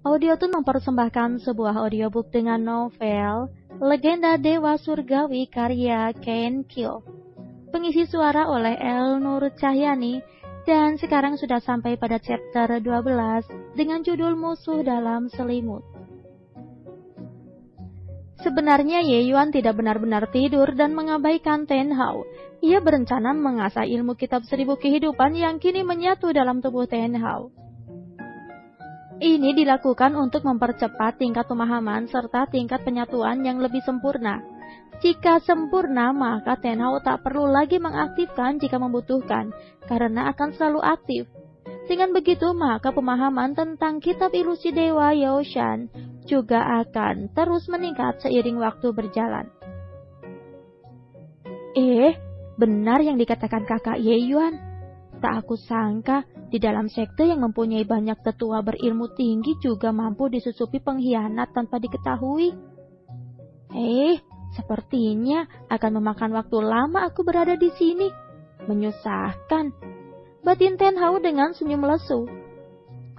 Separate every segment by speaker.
Speaker 1: Audiotune mempersembahkan sebuah audiobook dengan novel Legenda Dewa Surgawi karya Ken Kyo. Pengisi suara oleh El Nur Cahyani, dan sekarang sudah sampai pada chapter 12 dengan judul Musuh Dalam Selimut. Sebenarnya Ye Yuan tidak benar-benar tidur dan mengabaikan Ten Hao. Ia berencana mengasah ilmu kitab 1000 kehidupan yang kini menyatu dalam tubuh Ten Hao. Ini dilakukan untuk mempercepat tingkat pemahaman serta tingkat penyatuan yang lebih sempurna. Jika sempurna, maka Ten Hao tak perlu lagi mengaktifkan jika membutuhkan, karena akan selalu aktif. Dengan begitu, maka pemahaman tentang kitab ilusi Dewa Yaoshan juga akan terus meningkat seiring waktu berjalan. Benar yang dikatakan kakak Ye Yuan. Tak aku sangka, di dalam sekte yang mempunyai banyak tetua berilmu tinggi juga mampu disusupi pengkhianat tanpa diketahui. Sepertinya akan memakan waktu lama aku berada di sini. Menyusahkan. Batin Ten Hao dengan senyum lesu.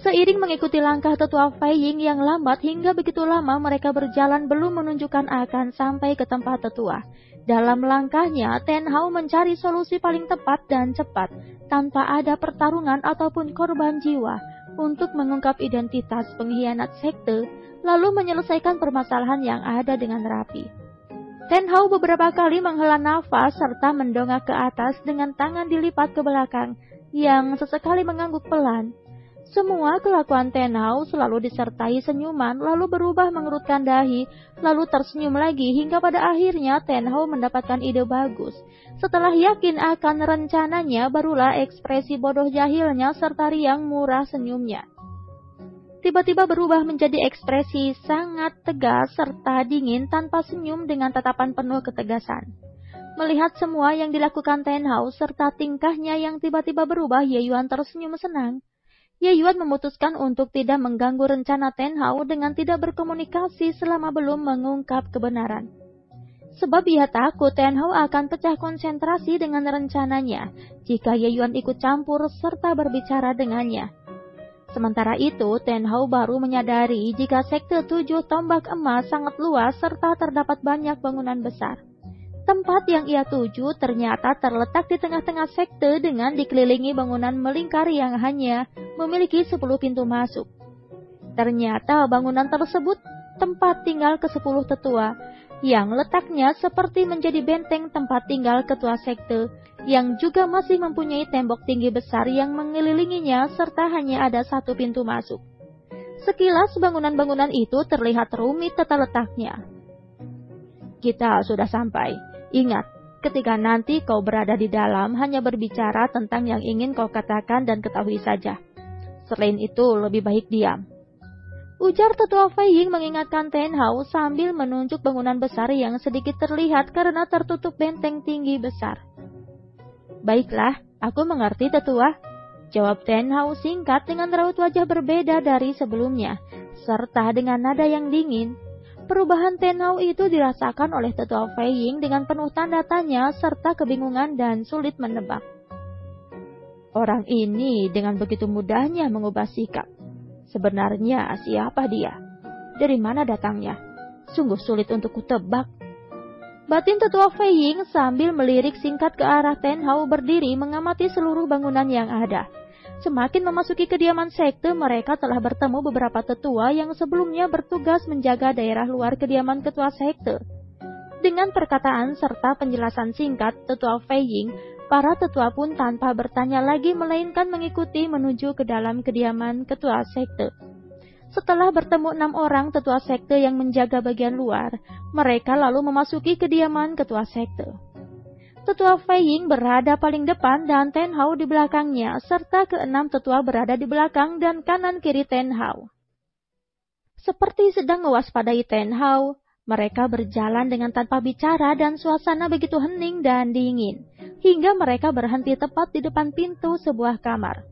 Speaker 1: Seiring mengikuti langkah tetua Fei Ying yang lambat hingga begitu lama mereka berjalan belum menunjukkan akan sampai ke tempat tetua. Dalam langkahnya, Ten Hao mencari solusi paling tepat dan cepat, tanpa ada pertarungan ataupun korban jiwa, untuk mengungkap identitas pengkhianat sekte, lalu menyelesaikan permasalahan yang ada dengan rapi. Ten Hao beberapa kali menghela nafas serta mendongak ke atas dengan tangan dilipat ke belakang, yang sesekali mengangguk pelan. Semua kelakuan Ten Hao selalu disertai senyuman, lalu berubah mengerutkan dahi, lalu tersenyum lagi hingga pada akhirnya Ten Hao mendapatkan ide bagus. Setelah yakin akan rencananya, barulah ekspresi bodoh jahilnya serta riang murah senyumnya tiba-tiba berubah menjadi ekspresi sangat tegas serta dingin tanpa senyum dengan tatapan penuh ketegasan. Melihat semua yang dilakukan Ten Hao serta tingkahnya yang tiba-tiba berubah, Ye Yuan tersenyum senang. Ye Yuan memutuskan untuk tidak mengganggu rencana Ten Hao dengan tidak berkomunikasi selama belum mengungkap kebenaran. Sebab ia takut Ten Hao akan pecah konsentrasi dengan rencananya jika Ye Yuan ikut campur serta berbicara dengannya. Sementara itu, Ten Hao baru menyadari jika sekte 7 tombak emas sangat luas serta terdapat banyak bangunan besar. Tempat yang ia tuju ternyata terletak di tengah-tengah sekte dengan dikelilingi bangunan melingkar yang hanya memiliki 10 pintu masuk. Ternyata bangunan tersebut tempat tinggal ke-10 tetua, yang letaknya seperti menjadi benteng tempat tinggal ketua sekte, yang juga masih mempunyai tembok tinggi besar yang mengelilinginya serta hanya ada 1 pintu masuk. Sekilas bangunan-bangunan itu terlihat rumit tata letaknya. Kita sudah sampai. Ingat, ketika nanti kau berada di dalam, hanya berbicara tentang yang ingin kau katakan dan ketahui saja. Selain itu, lebih baik diam. Ujar tetua Fei Ying mengingatkan Ten Hao sambil menunjuk bangunan besar yang sedikit terlihat karena tertutup benteng tinggi besar. Baiklah, aku mengerti tetua, jawab Ten Hao singkat dengan raut wajah berbeda dari sebelumnya, serta dengan nada yang dingin. Perubahan Ten Hao itu dirasakan oleh tetua Fei Ying dengan penuh tanda tanya serta kebingungan dan sulit menebak. Orang ini dengan begitu mudahnya mengubah sikap. Sebenarnya siapa dia? Dari mana datangnya? Sungguh sulit untuk kutebak. Batin tetua Fei Ying sambil melirik singkat ke arah Ten Hao berdiri mengamati seluruh bangunan yang ada. Semakin memasuki kediaman sekte, mereka telah bertemu beberapa tetua yang sebelumnya bertugas menjaga daerah luar kediaman ketua sekte. Dengan perkataan serta penjelasan singkat tetua Fei Ying, para tetua pun tanpa bertanya lagi melainkan mengikuti menuju ke dalam kediaman ketua sekte. Setelah bertemu 6 orang tetua sekte yang menjaga bagian luar, mereka lalu memasuki kediaman ketua sekte. Tetua Fei Ying berada paling depan dan Ten Hao di belakangnya, serta ke-6 tetua berada di belakang dan kanan kiri Ten Hao. Seperti sedang mewaspadai Ten Hao, mereka berjalan dengan tanpa bicara dan suasana begitu hening dan dingin, hingga mereka berhenti tepat di depan pintu sebuah kamar.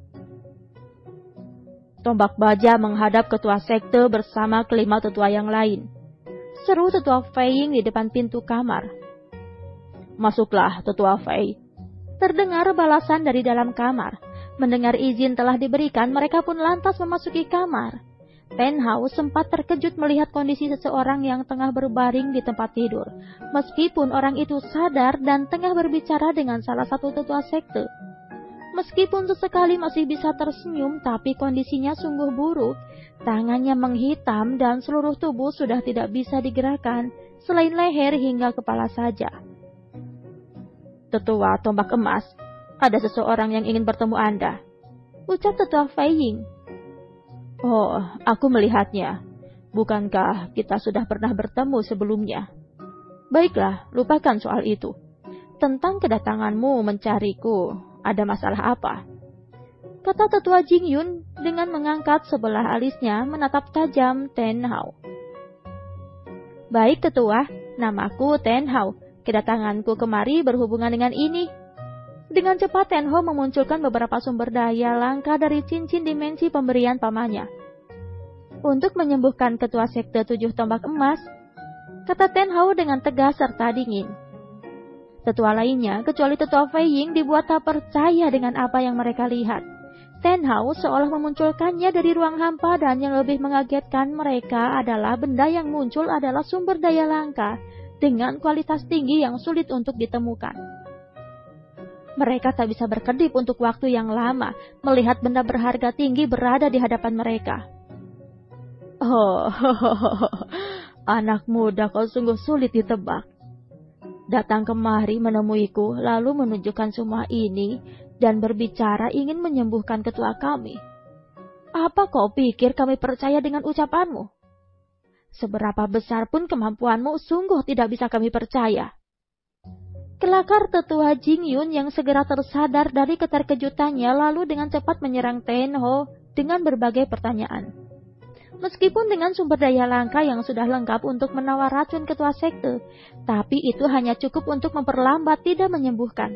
Speaker 1: Tombak baja menghadap ketua sekte bersama kelima tetua yang lain. Seru tetua Fei Ying di depan pintu kamar. Masuklah, tetua Fei. Terdengar balasan dari dalam kamar. Mendengar izin telah diberikan, mereka pun lantas memasuki kamar. Ten Hao sempat terkejut melihat kondisi seseorang yang tengah berbaring di tempat tidur, meskipun orang itu sadar dan tengah berbicara dengan salah satu tetua sekte. Meskipun sesekali masih bisa tersenyum, tapi kondisinya sungguh buruk. Tangannya menghitam dan seluruh tubuh sudah tidak bisa digerakkan, selain leher hingga kepala saja. "Tetua Tombak Emas, ada seseorang yang ingin bertemu Anda," ucap Tetua Fei Ying. "Oh, aku melihatnya. Bukankah kita sudah pernah bertemu sebelumnya? Baiklah, lupakan soal itu. Tentang kedatanganmu mencariku, ada masalah apa?" kata Tetua Jing Yun dengan mengangkat sebelah alisnya menatap tajam Ten Hao. "Baik Tetua, namaku Ten Hao. Kedatanganku kemari berhubungan dengan ini." Dengan cepat Ten Hao memunculkan beberapa sumber daya langka dari cincin dimensi pemberian pamannya. "Untuk menyembuhkan ketua sekte 7 tombak emas," kata Ten Hao dengan tegas serta dingin. Tetua lainnya, kecuali Tetua Fei Ying, dibuat tak percaya dengan apa yang mereka lihat. Ten Hao seolah memunculkannya dari ruang hampa, dan yang lebih mengagetkan mereka adalah benda yang muncul adalah sumber daya langka dengan kualitas tinggi yang sulit untuk ditemukan. Mereka tak bisa berkedip untuk waktu yang lama melihat benda berharga tinggi berada di hadapan mereka. "Oh, anak muda, kau sungguh sulit ditebak. Datang kemari menemuiku lalu menunjukkan semua ini dan berbicara ingin menyembuhkan ketua kami. Apa kau pikir kami percaya dengan ucapanmu? Seberapa besar pun kemampuanmu, sungguh tidak bisa kami percaya." Kelakar Tetua Jing Yun yang segera tersadar dari keterkejutannya lalu dengan cepat menyerang Ten Hao dengan berbagai pertanyaan. Meskipun dengan sumber daya langka yang sudah lengkap untuk menawar racun ketua sekte, tapi itu hanya cukup untuk memperlambat, tidak menyembuhkan.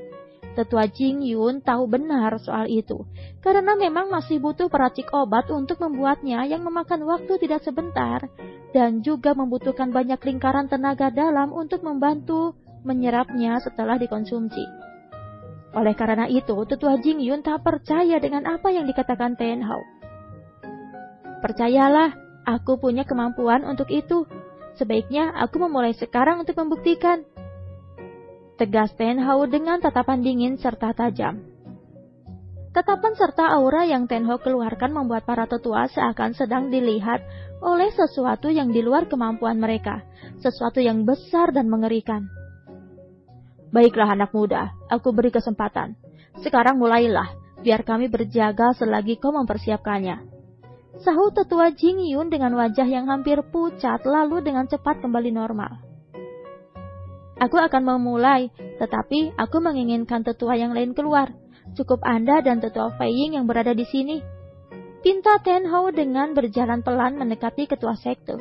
Speaker 1: Tetua Jing Yun tahu benar soal itu, karena memang masih butuh peracik obat untuk membuatnya yang memakan waktu tidak sebentar, dan juga membutuhkan banyak lingkaran tenaga dalam untuk membantu menyerapnya setelah dikonsumsi. Oleh karena itu, Tetua Jing Yun tak percaya dengan apa yang dikatakan Ten Hao. "Percayalah, aku punya kemampuan untuk itu. Sebaiknya aku memulai sekarang untuk membuktikan," tegas Ten Hao dengan tatapan dingin serta tajam. Tatapan serta aura yang Ten Hao keluarkan membuat para tetua seakan sedang dilihat oleh sesuatu yang di luar kemampuan mereka, sesuatu yang besar dan mengerikan. "Baiklah anak muda, aku beri kesempatan. Sekarang mulailah, biar kami berjaga selagi kau mempersiapkannya," sahut Tetua Jing Yun dengan wajah yang hampir pucat lalu dengan cepat kembali normal. "Aku akan memulai, tetapi aku menginginkan tetua yang lain keluar. Cukup Anda dan Tetua Fei Ying yang berada di sini," pinta Ten Hao dengan berjalan pelan mendekati ketua sekte.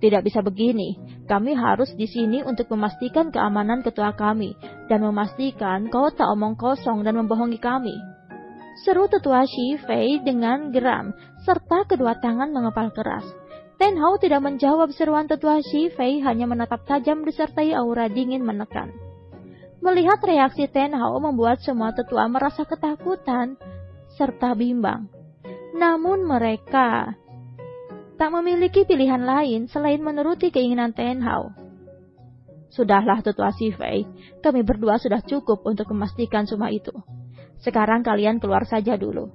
Speaker 1: "Tidak bisa begini. Kami harus di sini untuk memastikan keamanan ketua kami dan memastikan kau tak omong kosong dan membohongi kami," seru Tetua Shi Fei dengan geram serta kedua tangan mengepal keras. Ten Hao tidak menjawab seruan Tetua Shi Fei, hanya menatap tajam disertai aura dingin menekan. Melihat reaksi Ten Hao membuat semua tetua merasa ketakutan serta bimbang. Namun mereka tak memiliki pilihan lain selain menuruti keinginan Ten Hao. "Sudahlah Tetua Shi Fei, kami berdua sudah cukup untuk memastikan semua itu. Sekarang kalian keluar saja dulu,"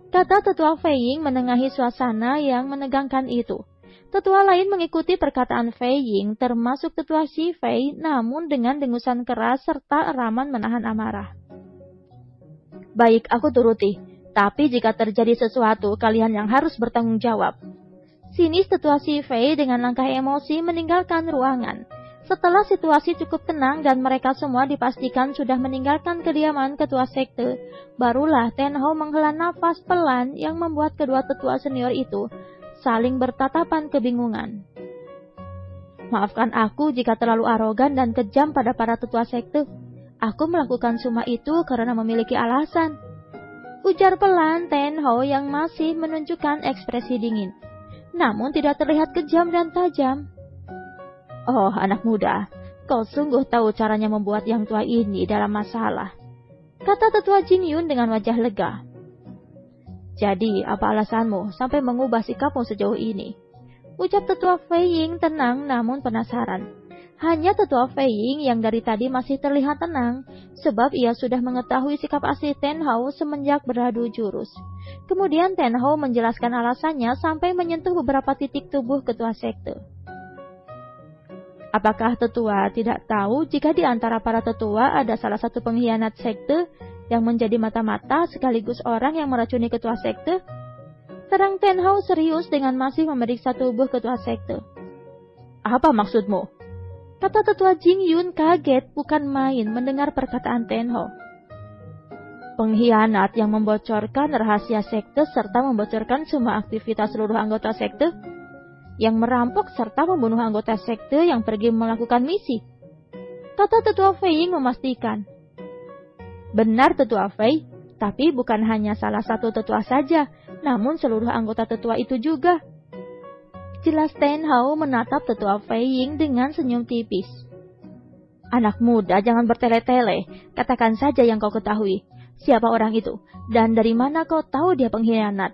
Speaker 1: kata Tetua Fei Ying menengahi suasana yang menegangkan itu. Tetua lain mengikuti perkataan Fei Ying, termasuk Tetua Shi Fei, namun dengan dengusan keras serta eraman menahan amarah. "Baik, aku turuti. Tapi jika terjadi sesuatu, kalian yang harus bertanggung jawab," sinis Tetua Shi Fei dengan langkah emosi meninggalkan ruangan. Setelah situasi cukup tenang dan mereka semua dipastikan sudah meninggalkan kediaman ketua sekte, barulah Ten Hao menghela nafas pelan yang membuat kedua tetua senior itu saling bertatapan kebingungan. "Maafkan aku jika terlalu arogan dan kejam pada para tetua sekte. Aku melakukan semua itu karena memiliki alasan," ujar pelan Ten Hao yang masih menunjukkan ekspresi dingin, namun tidak terlihat kejam dan tajam. "Oh anak muda, kau sungguh tahu caranya membuat yang tua ini dalam masalah," kata Tetua Jing Yun dengan wajah lega. Jadi, apa alasanmu sampai mengubah sikapmu sejauh ini? Ucap tetua Fei Ying tenang namun penasaran. Hanya tetua Fei Ying yang dari tadi masih terlihat tenang, sebab ia sudah mengetahui sikap asli Ten Hao semenjak beradu jurus. Kemudian Ten Hao menjelaskan alasannya sampai menyentuh beberapa titik tubuh ketua sekte. Apakah tetua tidak tahu jika di antara para tetua ada salah satu pengkhianat sekte yang menjadi mata-mata sekaligus orang yang meracuni ketua sekte? Terang Ten Hao serius dengan masih memeriksa tubuh ketua sekte. Apa maksudmu? Kata tetua Jing Yun kaget bukan main mendengar perkataan Ten Hao. Pengkhianat yang membocorkan rahasia sekte serta membocorkan semua aktivitas seluruh anggota sekte, yang merampok serta membunuh anggota sekte yang pergi melakukan misi. Kata tetua Fei Ying memastikan. Benar tetua Fei, tapi bukan hanya salah satu tetua saja, namun seluruh anggota tetua itu juga. Jelas Ten Hao menatap tetua Fei Ying dengan senyum tipis. Anak muda, jangan bertele-tele, katakan saja yang kau ketahui. Siapa orang itu, dan dari mana kau tahu dia pengkhianat?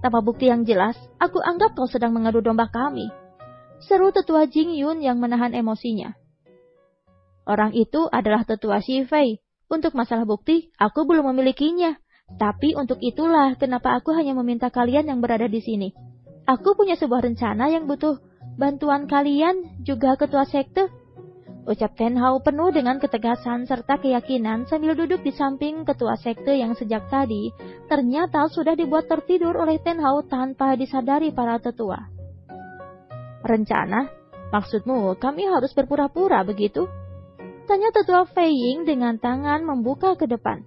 Speaker 1: Tanpa bukti yang jelas, aku anggap kau sedang mengadu domba kami. Seru tetua Jing Yun yang menahan emosinya. Orang itu adalah tetua Xi Fei. Untuk masalah bukti, aku belum memilikinya. Tapi untuk itulah kenapa aku hanya meminta kalian yang berada di sini. Aku punya sebuah rencana yang butuh bantuan kalian, juga ketua sekte. Ucap Ten Hao penuh dengan ketegasan serta keyakinan sambil duduk di samping ketua sekte yang sejak tadi ternyata sudah dibuat tertidur oleh Ten Hao tanpa disadari para tetua. Rencana? Maksudmu kami harus berpura-pura begitu? Tanya tetua Fei Ying dengan tangan membuka ke depan.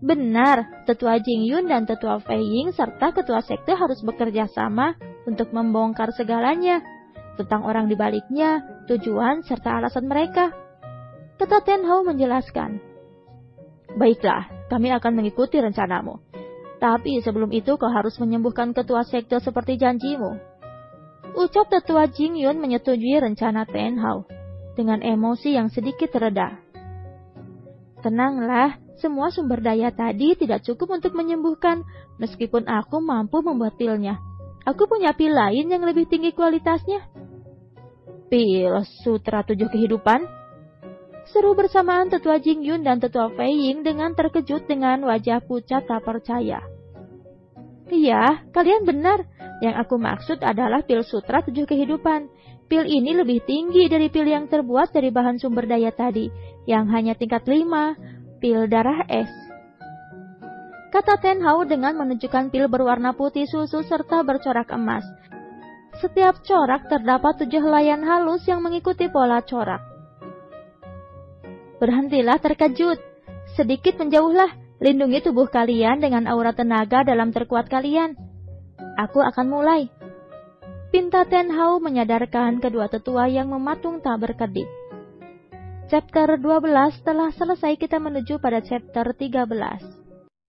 Speaker 1: Benar, tetua Jing Yun dan tetua Fei Ying serta ketua sekte harus bekerja sama untuk membongkar segalanya. Tentang orang di baliknya, tujuan serta alasan mereka. Kata Ten Hao menjelaskan. Baiklah, kami akan mengikuti rencanamu. Tapi sebelum itu kau harus menyembuhkan ketua sekte seperti janjimu. Ucap tetua Jing Yun menyetujui rencana Ten Hao dengan emosi yang sedikit reda. Tenanglah, semua sumber daya tadi tidak cukup untuk menyembuhkan, meskipun aku mampu membuat pilnya. Aku punya pil lain yang lebih tinggi kualitasnya. Pil Sutra 7 Kehidupan? Seru bersamaan tetua Jing Yun dan tetua Fei Ying dengan terkejut dengan wajah pucat tak percaya. Iya, kalian benar. Yang aku maksud adalah pil Sutra 7 Kehidupan. Pil ini lebih tinggi dari pil yang terbuat dari bahan sumber daya tadi, yang hanya tingkat 5, pil darah es. Kata Ten Hao dengan menunjukkan pil berwarna putih susu serta bercorak emas. Setiap corak terdapat 7 helaian halus yang mengikuti pola corak. Berhentilah terkejut. Sedikit menjauhlah, lindungi tubuh kalian dengan aura tenaga dalam terkuat kalian. Aku akan mulai. Pinta Ten Hao menyadarkan kedua tetua yang mematung tak berkedip. Chapter 12 telah selesai, kita menuju pada chapter 13.